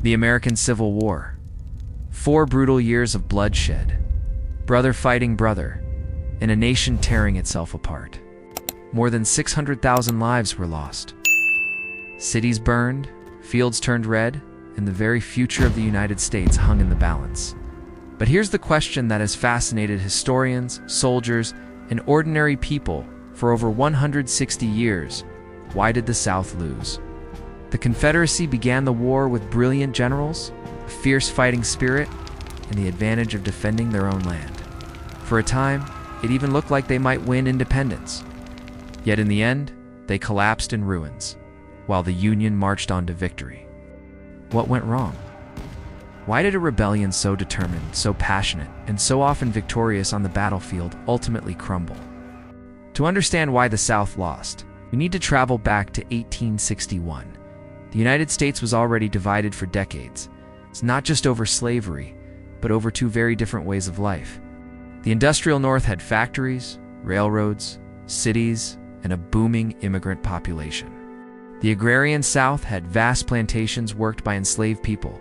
The American Civil War. 4 brutal years of bloodshed, brother fighting brother, and a nation tearing itself apart. More than 600,000 lives were lost. Cities burned, fields turned red, and the very future of the United States hung in the balance. But here's the question that has fascinated historians, soldiers, and ordinary people for over 160 years. Why did the South lose? The Confederacy began the war with brilliant generals, a fierce fighting spirit, and the advantage of defending their own land. For a time, it even looked like they might win independence. Yet in the end, they collapsed in ruins, while the Union marched on to victory. What went wrong? Why did a rebellion so determined, so passionate, and so often victorious on the battlefield ultimately crumble? To understand why the South lost, we need to travel back to 1861. The United States was already divided for decades. It's not just over slavery, but over 2 very different ways of life. The industrial North had factories, railroads, cities, and a booming immigrant population. The agrarian South had vast plantations worked by enslaved people,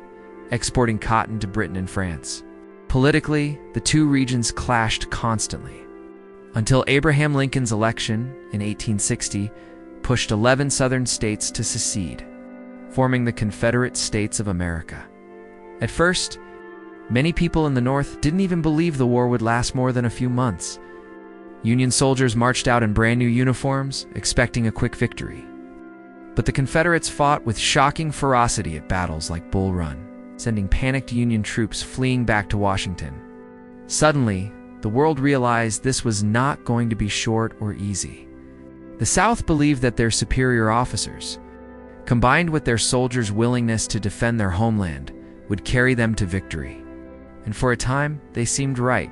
exporting cotton to Britain and France. Politically, the 2 regions clashed constantly, until Abraham Lincoln's election in 1860 pushed 11 southern states to secede, forming the Confederate States of America. At first, many people in the North didn't even believe the war would last more than a few months. Union soldiers marched out in brand new uniforms, expecting a quick victory. But the Confederates fought with shocking ferocity at battles like Bull Run, sending panicked Union troops fleeing back to Washington. Suddenly, the world realized this was not going to be short or easy. The South believed that their superior officers, combined with their soldiers' willingness to defend their homeland, would carry them to victory. And for a time, they seemed right.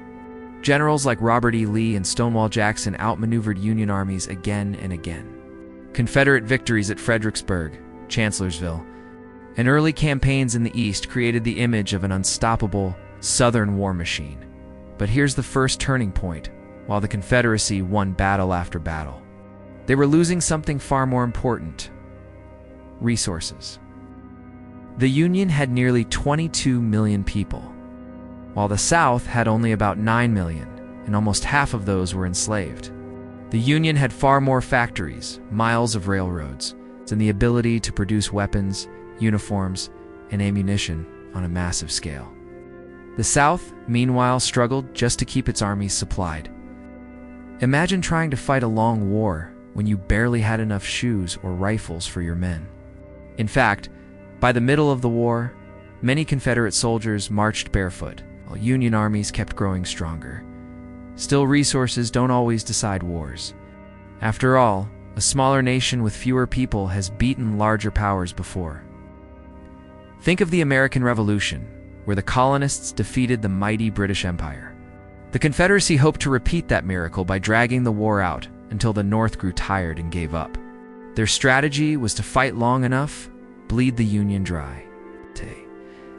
Generals like Robert E. Lee and Stonewall Jackson outmaneuvered Union armies again and again. Confederate victories at Fredericksburg, Chancellorsville, and early campaigns in the East created the image of an unstoppable Southern war machine. But here's the first turning point. While the Confederacy won battle after battle, they were losing something far more important: resources. The Union had nearly 22 million people, while the South had only about 9 million, and almost half of those were enslaved. The Union had far more factories, miles of railroads, and the ability to produce weapons, uniforms, and ammunition on a massive scale. The South, meanwhile, struggled just to keep its armies supplied. Imagine trying to fight a long war when you barely had enough shoes or rifles for your men. In fact, by the middle of the war, many Confederate soldiers marched barefoot, while Union armies kept growing stronger. Still, resources don't always decide wars. After all, a smaller nation with fewer people has beaten larger powers before. Think of the American Revolution, where the colonists defeated the mighty British Empire. The Confederacy hoped to repeat that miracle by dragging the war out until the North grew tired and gave up. Their strategy was to fight long enough, bleed the Union dry,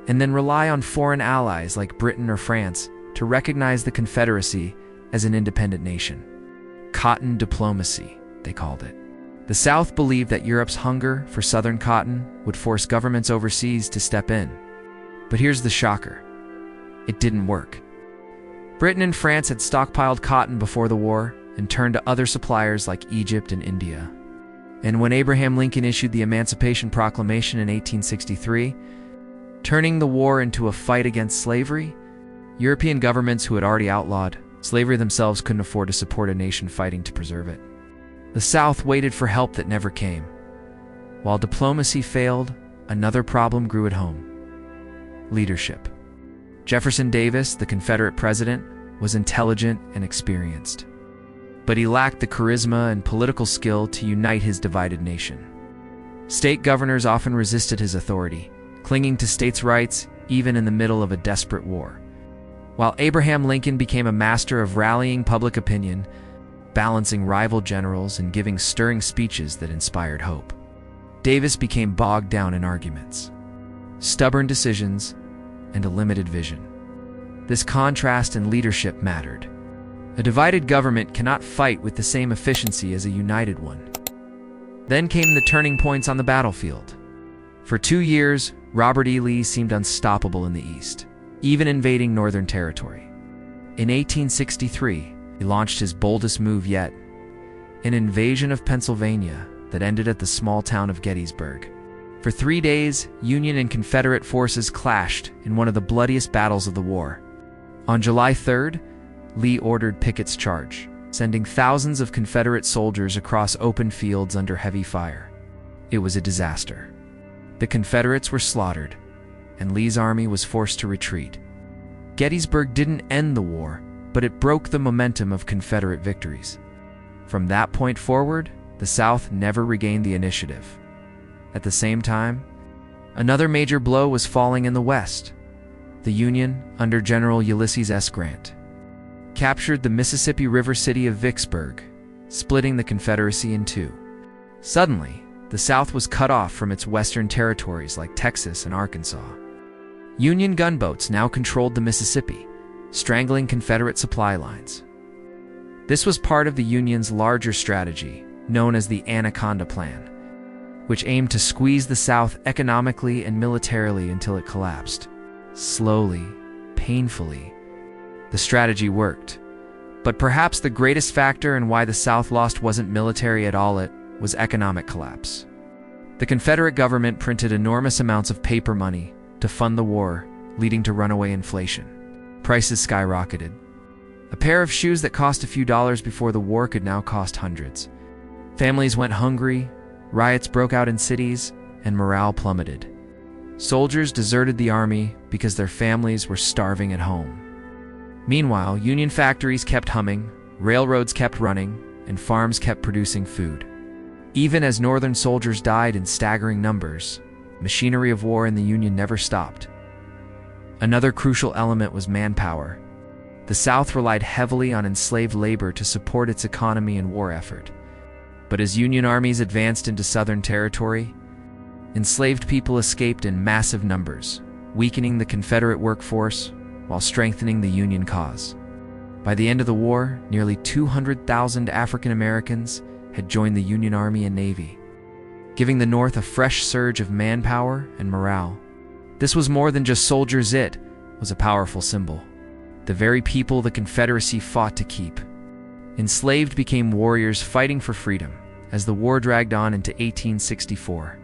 and then rely on foreign allies like Britain or France to recognize the Confederacy as an independent nation. Cotton diplomacy, they called it. The South believed that Europe's hunger for Southern cotton would force governments overseas to step in. But here's the shocker: it didn't work. Britain and France had stockpiled cotton before the war and turned to other suppliers like Egypt and India. And when Abraham Lincoln issued the Emancipation Proclamation in 1863, turning the war into a fight against slavery, European governments who had already outlawed slavery themselves couldn't afford to support a nation fighting to preserve it. The South waited for help that never came. While diplomacy failed, another problem grew at home: leadership. Jefferson Davis, the Confederate president, was intelligent and experienced, but he lacked the charisma and political skill to unite his divided nation. State governors often resisted his authority, clinging to states' rights even in the middle of a desperate war. While Abraham Lincoln became a master of rallying public opinion, balancing rival generals and giving stirring speeches that inspired hope, Davis became bogged down in arguments, stubborn decisions, and a limited vision. This contrast in leadership mattered. A divided government cannot fight with the same efficiency as a united one. Then came the turning points on the battlefield. For 2 years, Robert E. Lee seemed unstoppable in the East, even invading Northern Territory. In 1863, he launched his boldest move yet, an invasion of Pennsylvania that ended at the small town of Gettysburg. For 3 days, Union and Confederate forces clashed in one of the bloodiest battles of the war. On July 3rd, Lee ordered Pickett's charge, sending thousands of Confederate soldiers across open fields under heavy fire. It was a disaster. The Confederates were slaughtered, and Lee's army was forced to retreat. Gettysburg didn't end the war, but it broke the momentum of Confederate victories. From that point forward, the South never regained the initiative. At the same time, another major blow was falling in the West. The Union, under General Ulysses S. Grant, captured the Mississippi River city of Vicksburg, splitting the Confederacy in two. Suddenly, the South was cut off from its western territories like Texas and Arkansas. Union gunboats now controlled the Mississippi, strangling Confederate supply lines. This was part of the Union's larger strategy, known as the Anaconda Plan, which aimed to squeeze the South economically and militarily until it collapsed. Slowly, painfully, the strategy worked. But perhaps the greatest factor in why the South lost wasn't military at all, it was economic collapse. The Confederate government printed enormous amounts of paper money to fund the war, leading to runaway inflation. Prices skyrocketed. A pair of shoes that cost a few dollars before the war could now cost hundreds. Families went hungry, riots broke out in cities, and morale plummeted. Soldiers deserted the army because their families were starving at home. Meanwhile, Union factories kept humming, railroads kept running, and farms kept producing food. Even as Northern soldiers died in staggering numbers, machinery of war in the Union never stopped. Another crucial element was manpower. The South relied heavily on enslaved labor to support its economy and war effort. But as Union armies advanced into Southern territory, enslaved people escaped in massive numbers, weakening the Confederate workforce while strengthening the Union cause. By the end of the war, nearly 200,000 African Americans had joined the Union Army and Navy, giving the North a fresh surge of manpower and morale. This was more than just soldiers, it was a powerful symbol. The very people the Confederacy fought to keep. Enslaved became warriors fighting for freedom as the war dragged on into 1864.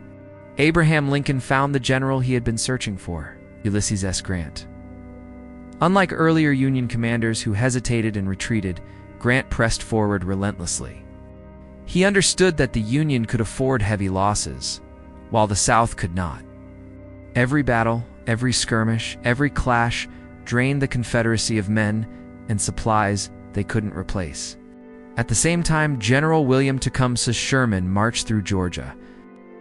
Abraham Lincoln found the general he had been searching for, Ulysses S. Grant. Unlike earlier Union commanders who hesitated and retreated, Grant pressed forward relentlessly. He understood that the Union could afford heavy losses, while the South could not. Every battle, every skirmish, every clash drained the Confederacy of men and supplies they couldn't replace. At the same time, General William Tecumseh Sherman marched through Georgia,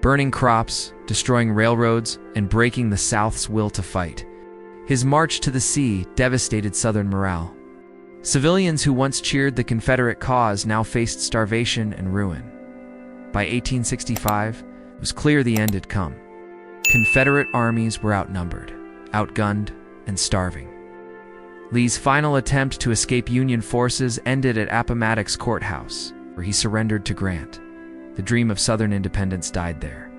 burning crops, destroying railroads, and breaking the South's will to fight. His march to the sea devastated Southern morale. Civilians who once cheered the Confederate cause now faced starvation and ruin. By 1865, it was clear the end had come. Confederate armies were outnumbered, outgunned, and starving. Lee's final attempt to escape Union forces ended at Appomattox Courthouse, where he surrendered to Grant. The dream of Southern independence died there.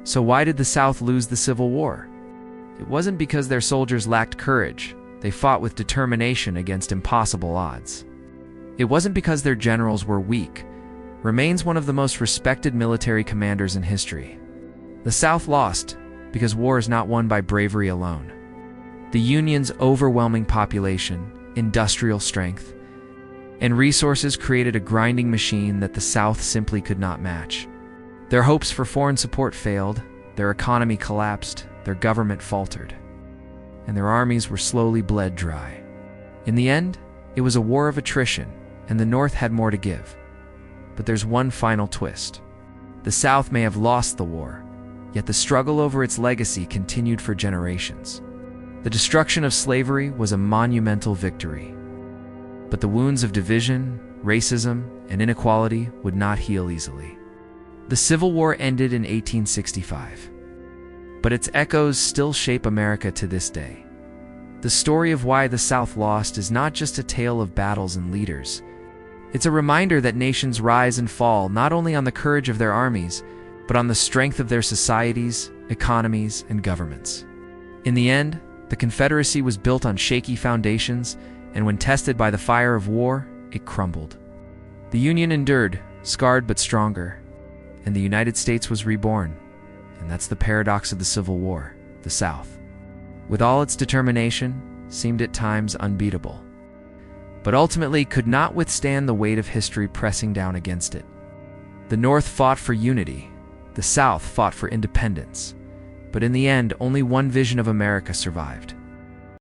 So why did the South lose the Civil War? It wasn't because their soldiers lacked courage. They fought with determination against impossible odds. It wasn't because their generals were weak. Remains one of the most respected military commanders in history. The South lost because war is not won by bravery alone. The Union's overwhelming population, industrial strength, and resources created a grinding machine that the South simply could not match. Their hopes for foreign support failed, their economy collapsed, their government faltered, and their armies were slowly bled dry. In the end, it was a war of attrition, and the North had more to give. But there's one final twist. The South may have lost the war, yet the struggle over its legacy continued for generations. The destruction of slavery was a monumental victory, but the wounds of division, racism, and inequality would not heal easily. The Civil War ended in 1865, but its echoes still shape America to this day. The story of why the South lost is not just a tale of battles and leaders. It's a reminder that nations rise and fall not only on the courage of their armies, but but on the strength of their societies, economies, and governments. In the end, the Confederacy was built on shaky foundations, and when tested by the fire of war, it crumbled. The Union endured, scarred but stronger, and the United States was reborn. And that's the paradox of the Civil War. The South, with all its determination, seemed at times unbeatable, but ultimately could not withstand the weight of history pressing down against it. The North fought for unity, the South fought for independence, but in the end, only one vision of America survived.